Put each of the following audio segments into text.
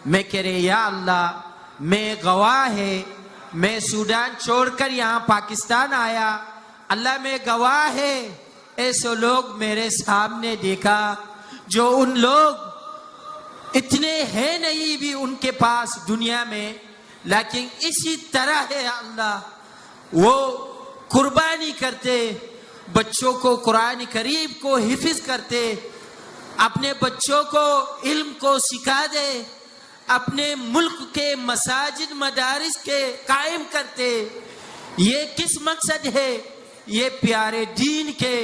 میں کہہ رہے یا اللہ میں گواہ ہے، میں سوڈان چھوڑ کر یہاں پاکستان آیا، اللہ میں گواہ ہے، ایسے لوگ میرے سامنے دیکھا جو ان لوگ اتنے ہیں نہیں بھی ان کے پاس دنیا میں، لیکن اسی طرح ہے اللہ وہ قربانی کرتے، بچوں کو قرآن کریم کو حفظ کرتے، اپنے بچوں کو علم کو سکھا دے، اپنے ملک کے مساجد مدارس کے قائم کرتے۔ یہ کس مقصد ہے؟ یہ پیارے دین کے،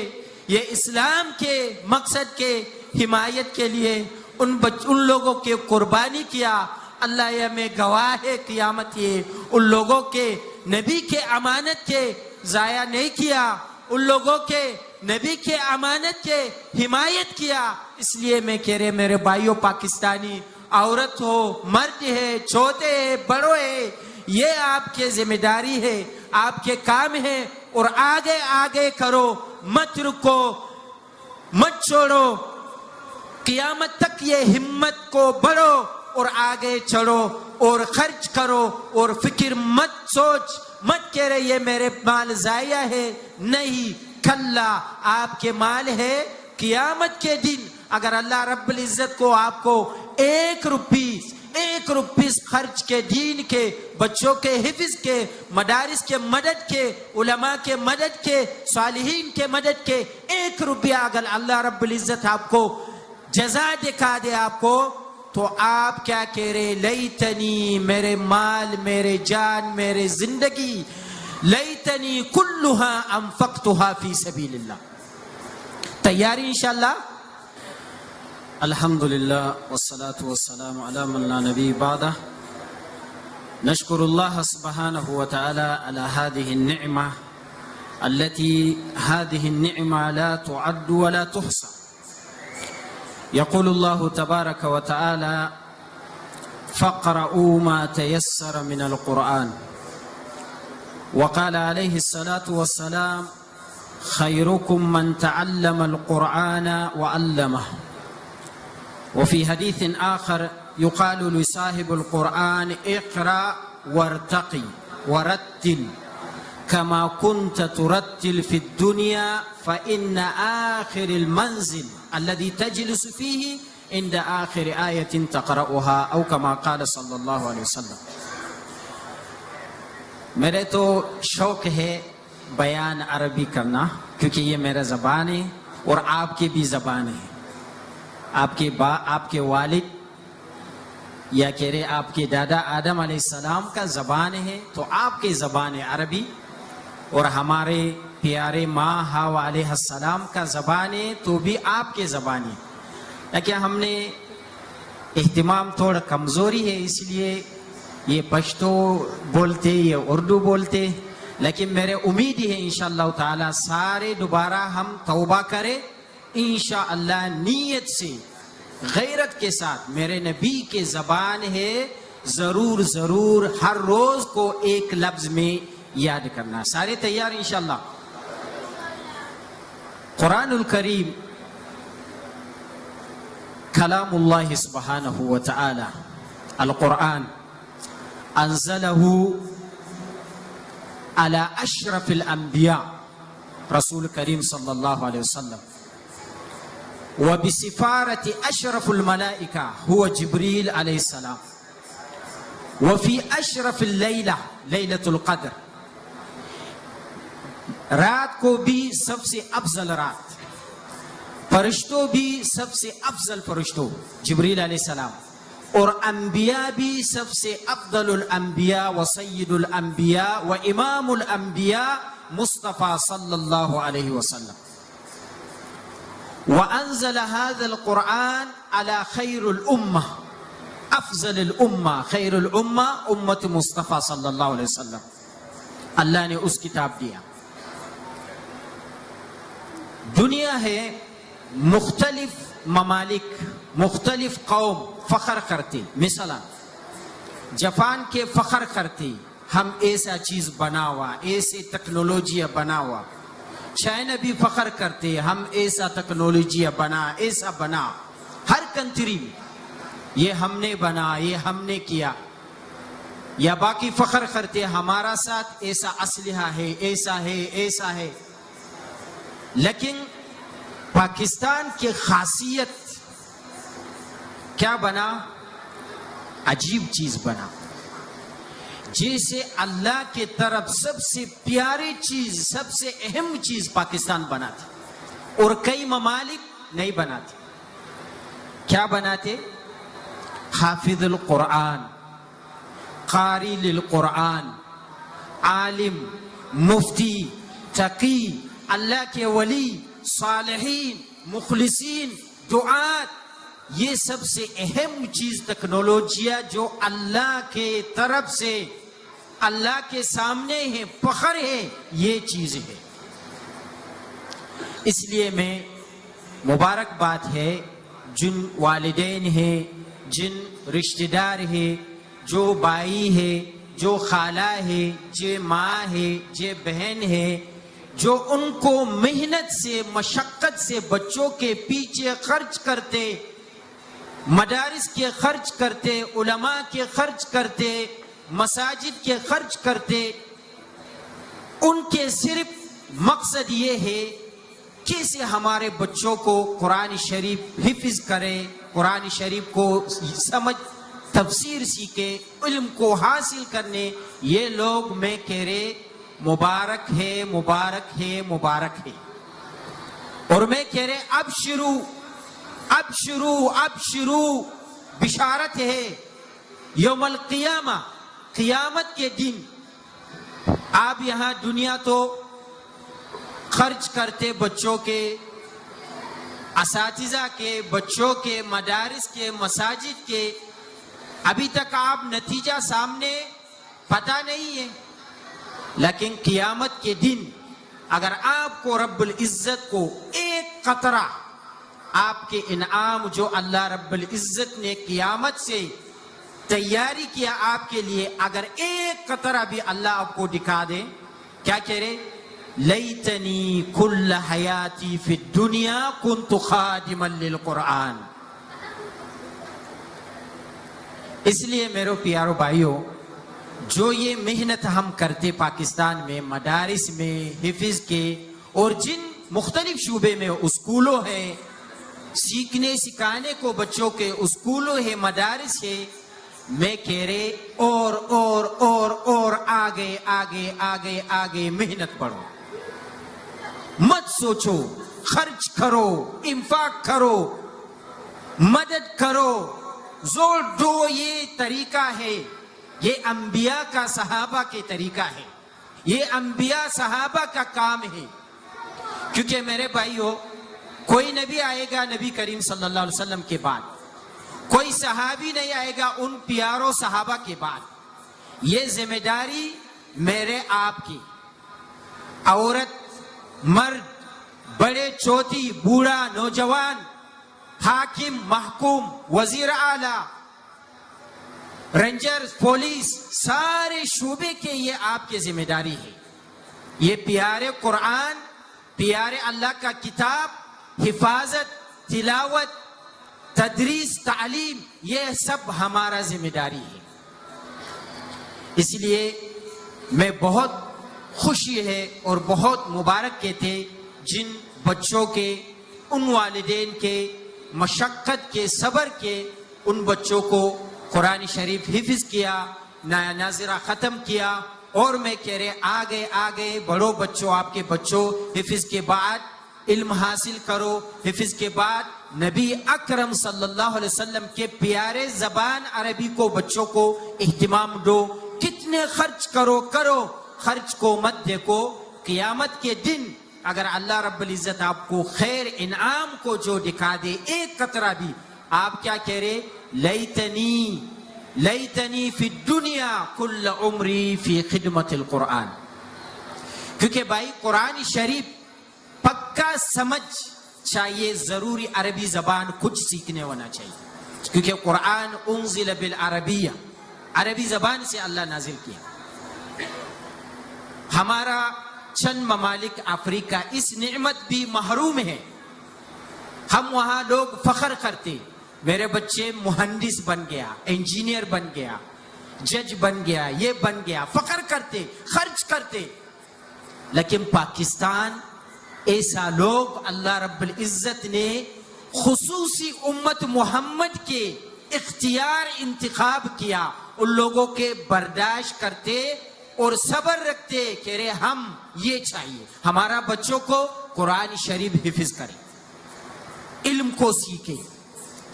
یہ اسلام کے مقصد کے حمایت کے لیے ان لوگوں کے قربانی کیا۔ اللہ یہ میں گواہ ہے قیامت، یہ ان لوگوں کے نبی کے امانت کے ضائع نہیں کیا، ان لوگوں کے نبی کے امانت کے حمایت کیا۔ اس لیے میں کہہ رہے میرے بھائیوں پاکستانی، عورت ہو مرد ہے، چھوٹے ہے بڑوں ہے، یہ آپ کی ذمہ داری ہے، آپ کے کام ہے، اور آگے آگے کرو، مت رکو، مت چھوڑو، قیامت تک یہ ہمت کو بڑھو اور آگے چڑھو اور خرچ کرو، اور فکر مت سوچ مت کہہ رہے یہ میرے مال ضائع ہے، نہیں، کلا آپ کے مال ہے، قیامت کے دن اگر اللہ رب العزت کو آپ کو ایک روپیس خرچ کے، دین کے، بچوں کے حفظ کے، مدارس کے مدد کے، علماء کے مدد کے، صالحین کے مدد کے، ایک روپیہ اگر اللہ رب العزت آپ کو جزا دکھا دے آپ کو، تو آپ کیا کہہ رہے؟ لیتنی، میرے مال، میرے جان، میرے زندگی، لیتنی کلھا انفقتھا فی سبیل اللہ۔ تیاری انشاءاللہ؟ الحمدللہ والصلاة والسلام علی من لا نبی بعدہ۔ نشکر اللہ سبحانہ وتعالی علی هذه النعمة التي هذه النعمة لا تعد ولا تحصى۔ يقول الله تبارك وتعالى: فاقرؤوا ما تيسر من القرآن، وقال عليه الصلاة والسلام: خيركم من تعلم القرآن وعلمه۔ وفي حديث آخر يقال لصاحب القرآن: اقرأ وارتقي ورتل كما كنت ترتل في الدنيا، فإن آخر المنزل الذي تجلس فيه عند آخر آية تقرأها، أو كما قال صلى الله عليه وسلم۔ میرے تو شوق ہے بیان عربی کرنا، کیونکہ یہ میرا زبان ہے اور آپ کی بھی زبان ہے۔ آپ کے والد یا کہہ رہے آپ کے دادا آدم علیہ السلام کا زبان ہے، تو آپ کی زبان عربی، اور ہمارے پیارے ماں حوا علیہ السلام کا زبان ہے تو بھی آپ کے زبان ہے، لیکن ہم نے اہتمام تھوڑا کمزوری ہے، اس لیے یہ پشتو بولتے، یہ اردو بولتے، لیکن میرے امید ہے انشاءاللہ تعالی سارے دوبارہ ہم توبہ کریں انشاءاللہ، نیت سے، غیرت کے ساتھ۔ میرے نبی کے زبان ہے، ضرور ضرور ہر روز کو ایک لفظ میں یاد کرنا۔ سارے تیار انشاءاللہ؟ قرآن الکریم کلام اللہ سبحانہ وتعالی، القرآن انزلہ علی اشرف الانبیاء رسول کریم صلی اللہ علیہ وسلم، وبسفارة اشرف الملائکہ هو جبریل علیہ السلام، وفی اشرف اللیلہ لیلۃ القدر، رات کو بھی سب سے افضل رات، فرشتوں بھی سب سے افضل فرشتوں جبریل علیہ السلام، اور انبیاء بھی سب سے افضل الانبیاء و سید الانبیاء و امام الانبیاء مصطفیٰ صلی اللہ علیہ وسلم۔ وانزل هذا القرآن على خیر الامہ، افضل الامہ، خیر الامہ، امت مصطفیٰ صلی اللہ علیہ وسلم۔ اللہ نے اس کتاب دیا۔ دنیا ہے، مختلف ممالک، مختلف قوم فخر کرتے، مثلا جاپان کے فخر کرتے ہم ایسا چیز بنا ہوا، ایسے ٹیکنالوجیاں بنا ہوا، چائنا بھی فخر کرتے ہم ایسا ٹیکنالوجیاں بنا، ایسا بنا، ہر کنٹری میں۔ یہ ہم نے بنا، یہ ہم نے کیا، یا باقی فخر کرتے ہمارا ساتھ ایسا اسلحہ ہے، ایسا ہے، ایسا ہے. لیکن پاکستان کی خاصیت کیا بنا؟ عجیب چیز بنا. جیسے اللہ کی طرف سب سے پیاری چیز، سب سے اہم چیز پاکستان بناتے اور کئی ممالک نہیں بناتے. کیا بناتے؟ حافظ القرآن، قاری للقرآن، عالم، مفتی، تقی، اللہ کے ولی، صالحین، مخلصین، دعات. یہ سب سے اہم چیز ٹیکنالوجیہ جو اللہ کے طرف سے اللہ کے سامنے ہے، فخر ہے، یہ چیز ہے. اس لیے میں مبارکباد ہے جن والدین ہیں، جن رشتہ دار ہیں، جو بھائی ہے، جو خالہ ہے، جو ماں ہے، جو بہن ہے، جو ان کو محنت سے، مشقت سے بچوں کے پیچھے خرچ کرتے، مدارس کے خرچ کرتے، علماء کے خرچ کرتے، مساجد کے خرچ کرتے. ان کے صرف مقصد یہ ہے کیسے ہمارے بچوں کو قرآن شریف حفظ کرے، قرآن شریف کو سمجھ، تفسیر سیکھے، علم کو حاصل کرنے. یہ لوگ میں کہہ رہے مبارک ہے، مبارک ہے، مبارک ہے. اور میں کہہ رہے اب شروع، اب شروع، اب شروع. بشارت ہے یوم القیامہ، قیامت کے دن. آپ یہاں دنیا تو خرچ کرتے بچوں کے، اساتذہ کے، بچوں کے، مدارس کے، مساجد کے. ابھی تک آپ نتیجہ سامنے پتہ نہیں ہے. لیکن قیامت کے دن اگر آپ کو رب العزت کو ایک قطرہ آپ کے انعام جو اللہ رب العزت نے قیامت سے تیاری کیا آپ کے لیے، اگر ایک قطرہ بھی اللہ آپ کو دکھا دے، کیا کہہ رہے؟ لیتنی کل حیاتی فی الدنیا کنت خادما للقرآن. اس لیے میرے پیارو بھائیوں، جو یہ محنت ہم کرتے پاکستان میں، مدارس میں حفظ کے، اور جن مختلف شعبے میں اسکولوں ہیں، سیکھنے سکھانے کو بچوں کے اسکولوں ہے، مدارس ہے، میں کہہ رہے اور آگے آگے آگے آگے محنت بڑھو. مت سوچو، خرچ کرو، انفاق کرو، مدد کرو، زور دو. یہ طریقہ ہے، یہ انبیاء کا، صحابہ کے طریقہ ہے، یہ انبیاء صحابہ کا کام ہے. کیونکہ میرے بھائیو، کوئی نبی آئے گا نبی کریم صلی اللہ علیہ وسلم کے بعد، کوئی صحابی نہیں آئے گا ان پیاروں صحابہ کے بعد. یہ ذمہ داری میرے آپ کی. عورت، مرد، بڑے چھوٹی، بوڑھا، نوجوان، حاکم، محکوم، وزیر اعلیٰ، رینجر، پولیس، سارے شعبے کے یہ آپ کی ذمہ داری ہے. یہ پیارے قرآن، پیارے اللہ کا کتاب، حفاظت، تلاوت، تدریس، تعلیم، یہ سب ہمارا ذمہ داری ہے. اس لیے میں بہت خوشی ہے اور بہت مبارک کہتے جن بچوں کے، ان والدین کے مشقت کے، صبر کے، ان بچوں کو قرآن شریف حفظ کیا، نیا ناظرہ ختم کیا. اور میں کہہ رہے آگے آگے بڑھو بچوں. آپ کے بچوں حفظ کے بعد علم حاصل کرو، حفظ کے بعد نبی اکرم صلی اللہ علیہ وسلم کے پیارے زبان عربی کو بچوں کو اہتمام دو. کتنے خرچ کرو، خرچ کو مت دیکھو. قیامت کے دن اگر اللہ رب العزت آپ کو خیر انعام کو جو دکھا دے ایک قطرہ بھی، آپ کیا کہہ رہے؟ لیتنی فی الدنیا کل عمری فی خدمت القرآن. کیونکہ بھائی قرآن شریف پکا سمجھ چاہیے، ضروری عربی زبان کچھ سیکھنے ہونا چاہیے. کیونکہ قرآن انزل بالعربیہ، عربی زبان سے اللہ نازل کیا. ہمارا چند ممالک افریقہ اس نعمت بھی محروم ہے. ہم وہاں لوگ فخر کرتے، میرے بچے مہندس بن گیا، انجینئر بن گیا، جج بن گیا، یہ بن گیا، فخر کرتے، خرچ کرتے. لیکن پاکستان ایسا لوگ اللہ رب العزت نے خصوصی امت محمد کے اختیار انتخاب کیا. ان لوگوں کے برداشت کرتے اور صبر رکھتے کہ رے ہم یہ چاہیے ہمارا بچوں کو قرآن شریف حفظ کرے، علم کو سیکھے،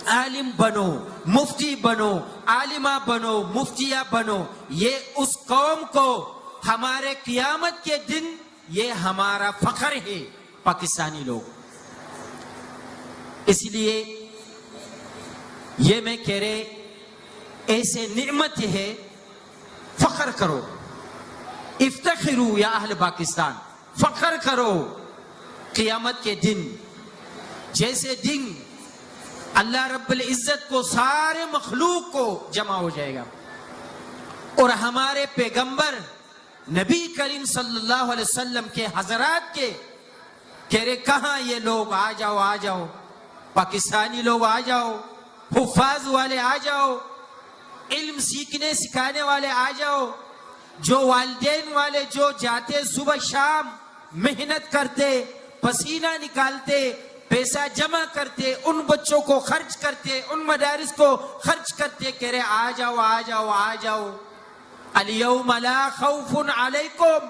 عالم بنو، مفتی بنو، عالمہ بنو، مفتیہ بنو. یہ اس قوم کو ہمارے قیامت کے دن یہ ہمارا فخر ہے پاکستانی لوگ. اس لیے یہ میں کہہ رہے ایسے نعمت ہے، فخر کرو، افتخروا یا اہل پاکستان، فخر کرو قیامت کے دن. جیسے دن اللہ رب العزت کو سارے مخلوق کو جمع ہو جائے گا اور ہمارے پیغمبر نبی کریم صلی اللہ علیہ وسلم کے حضرات کے کہہ رہے کہاں یہ لوگ، آ جاؤ آ جاؤ، پاکستانی لوگ آ جاؤ، حفاظ والے آ جاؤ، علم سیکھنے سکھانے والے آ جاؤ، جو والدین والے جو جاتے صبح شام محنت کرتے، پسینہ نکالتے، پیسہ جمع کرتے، ان بچوں کو خرچ کرتے، ان مدارس کو خرچ کرتے، کہہ رہے آ جاؤ آ جاؤ آ جاؤ. اليوم لا خوف علیکم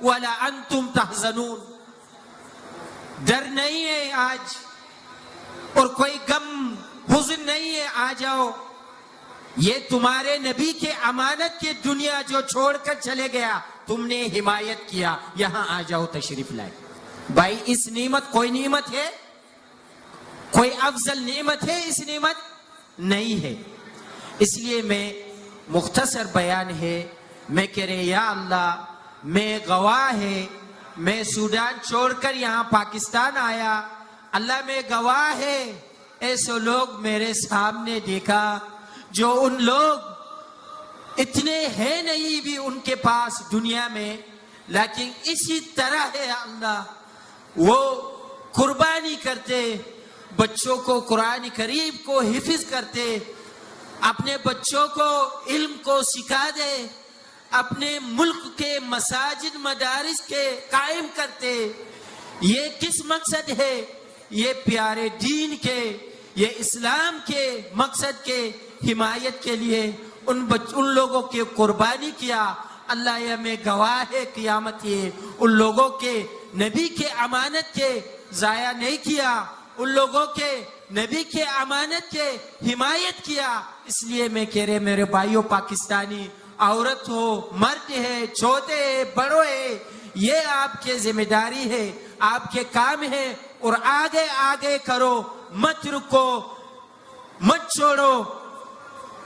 ولا انتم تحزنون. ڈر نہیں ہے آج اور کوئی غم حزن نہیں ہے، آ جاؤ. یہ تمہارے نبی کے امانت کی دنیا جو چھوڑ کر چلے گیا، تم نے حمایت کیا، یہاں آ جاؤ، تشریف لائے. بھائی اس نعمت کوئی نعمت ہے، کوئی افضل نعمت ہے اس نعمت؟ نہیں ہے. اس لیے میں مختصر بیان ہے، میں کہہ رہے یا اللہ میں گواہ ہے، میں سوڈان چھوڑ کر یہاں پاکستان آیا، اللہ میں گواہ ہے ایسے لوگ میرے سامنے دیکھا جو ان لوگ اتنے ہیں نہیں بھی ان کے پاس دنیا میں، لیکن اسی طرح ہے اللہ وہ قربانی کرتے، بچوں کو قرآن کریم کو حفظ کرتے، اپنے بچوں کو علم کو سکھا دے، اپنے ملک کے مساجد مدارس کے قائم کرتے. یہ کس مقصد ہے؟ یہ پیارے دین کے، یہ اسلام کے مقصد کے حمایت کے لیے ان لوگوں کی قربانی کیا. اللہ یہ میں گواہ ہے قیامت یہ ان لوگوں کے نبی کے امانت کے ضائع نہیں کیا، ان لوگوں کے نبی کے امانت کے حمایت کیا. اس لیے میں کہہ رہے میرے بھائیوں پاکستانی، عورت ہو مرد ہے، چھوٹے ہے بڑوں ہے، یہ آپ کے ذمہ داری ہے، آپ کے کام ہے، اور آگے آگے کرو، مت رکو، مت چھوڑو،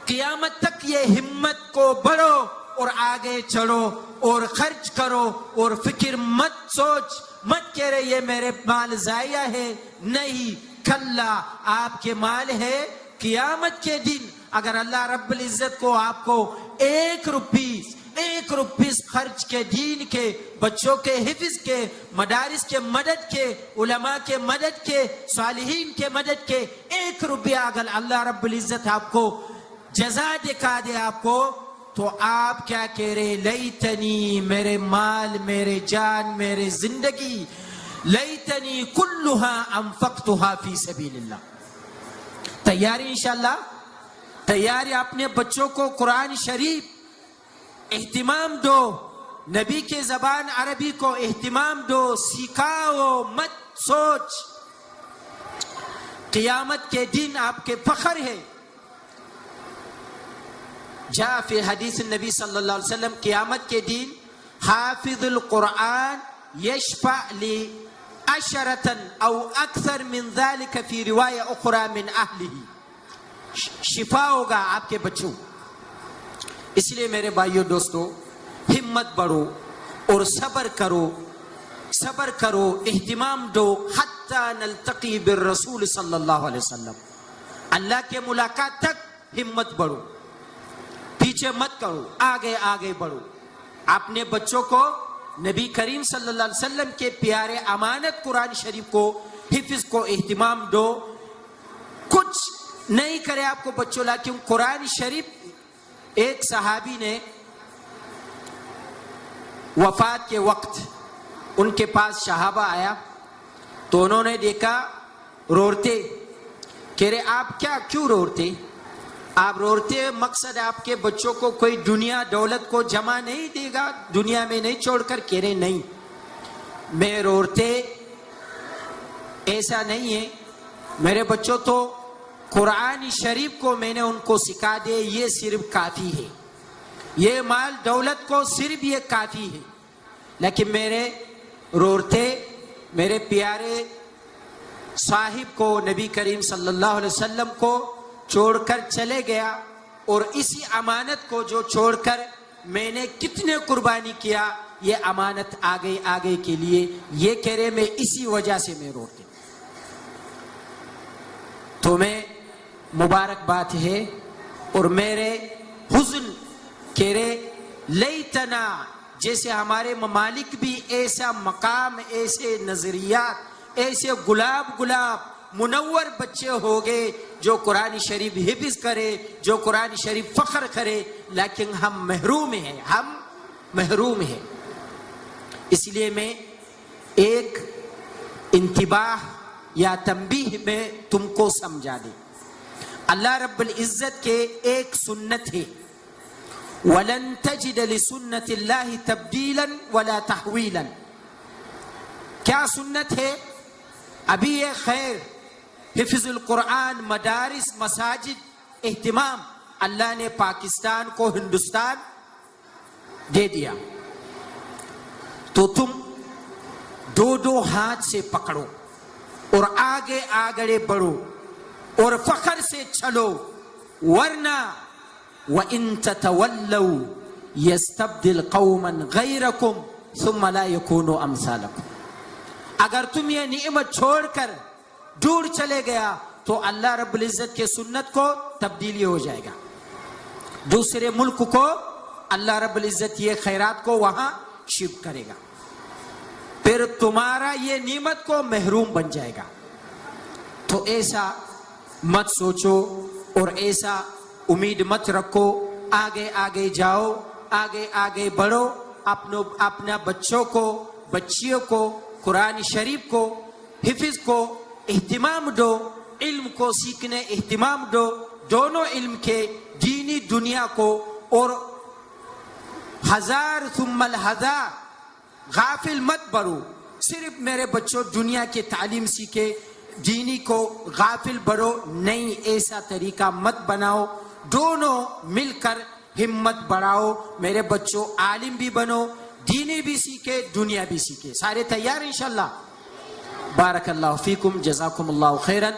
قیامت تک یہ ہمت کو بڑھو اور آگے چڑھو اور خرچ کرو اور فکر مت سوچ، مت کہہ رہے یہ میرے مال ضائع ہے. نہیں، کلا آپ کے مال ہے. قیامت کے دن اگر اللہ رب العزت کو آپ کو ایک روپیس خرچ کے، دین کے، بچوں کے حفظ کے، مدارس کے مدد کے، علماء کے مدد کے، صالحین کے مدد کے، 1 روپیہ اگر اللہ رب العزت آپ کو جزا دکھا دے آپ کو، تو آپ کیا کہہ رہے؟ لیتنی، میرے مال، میرے جان، میرے زندگی، لیتنی کلھا انفقتھا فی سبیل اللہ. تیاری انشاءاللہ، تیاری. اپنے بچوں کو قرآن شریف اہتمام دو، نبی کے زبان عربی کو اہتمام دو، سکھاؤ، مت سوچ. قیامت کے دن آپ کے فخر ہے. جاء فی حدیث النبی صلی اللہ علیہ وسلم قیامت کے دن حافظ القرآن یشفع لی عشرة او اکثر من ذلك فی روایہ اخرى من اہلہ. شفا ہوگا آپ کے بچوں. اس لیے میرے بھائیو دوستو ہمت بڑھو اور صبر کرو، اہتمام دو، حتی نلتقی بالرسول صلی اللہ علیہ وسلم. اللہ کے ملاقات تک ہمت بڑھو، پیچھے مت کرو، آگے آگے بڑھو. اپنے بچوں کو نبی کریم صلی اللہ علیہ وسلم کے پیارے امانت قرآن شریف کو، حفظ کو اہتمام دو. کچھ نہیں کرے آپ کو بچوں، لیکن قرآن شریف، ایک صحابی نے وفات کے وقت ان کے پاس صحابہ آیا تو انہوں نے دیکھا روتے، کہہ رہے آپ کیوں روتے؟ آپ روتے مقصد آپ کے بچوں کو کوئی دنیا دولت کو جمع نہیں دے گا، دنیا میں نہیں چھوڑ کر؟ کہہ رہے نہیں، میں روتے ایسا نہیں ہے، میرے بچوں تو قرآن شریف کو میں نے ان کو سکھا دے، یہ صرف کافی ہے، یہ مال دولت کو صرف یہ کافی ہے، لیکن میرے روتے میرے پیارے صاحب کو، نبی کریم صلی اللہ علیہ وسلم کو چھوڑ کر چلے گیا، اور اسی امانت کو جو چھوڑ کر میں نے کتنے قربانی کیا، یہ امانت آگے کے لیے، یہ کہہ رہے میں اسی وجہ سے میں روتے۔ تو میں مبارکباد ہے، اور میرے حزن کہہ رہے لیتنا، جیسے ہمارے ممالک بھی ایسا مقام، ایسے نظریات، ایسے گلاب منور بچے ہو گئے جو قرآن شریف حفظ کرے، جو قرآن شریف فخر کرے، لیکن ہم محروم ہیں۔ اس لیے میں ایک انتباہ یا تنبیہ میں تم کو سمجھا دے۔ اللہ رب العزت کے ایک سنت ہے، وَلَن تَجِدَ لِسُنَّةِ اللَّهِ تَبْدِيلًا وَلَا تَحْوِيلًا۔ کیا سنت ہے؟ ابھی یہ خیر، حفظ القرآن، مدارس، مساجد، اہتمام، اللہ نے پاکستان کو، ہندوستان دے دیا، تو تم دو ہاتھ سے پکڑو اور آگے بڑھو اور فخر سے چلو، ورنہ وَإِن تَتَوَلَّوْا يَسْتَبْدِلْ قَوْمًا غَيْرَكُمْ ثُمَّ لَا يَكُونُوا أَمْثَالَكُمْ۔ اگر تم یہ نعمت چھوڑ کر دور چلے گیا تو اللہ رب العزت کے سنت کو تبدیلی ہو جائے گا، دوسرے ملک کو اللہ رب العزت یہ خیرات کو وہاں شفٹ کرے گا، پھر تمہارا یہ نعمت کو محروم بن جائے گا۔ تو ایسا مت سوچو اور ایسا امید مت رکھو، آگے جاؤ، آگے بڑھو، اپنا بچوں کو، بچیوں کو قرآن شریف کو، حفظ کو اہتمام دو، علم کو سیکھنے اہتمام دو، دونوں علم کے، دینی دنیا کو، اور ہزار ثم الہزار غافل مت بڑھو، صرف میرے بچوں دنیا کی تعلیم سیکھے، دینی کو غافل بڑھو نہیں، ایسا طریقہ مت بناؤ، دونوں مل کر ہمت بڑھاؤ، میرے بچوں عالم بھی بنو، دینی بھی سیکھے، دنیا بھی سیکھے۔ سارے تیار انشاءاللہ؟ بارک اللہ فیکم، جزاکم اللہ خیرن۔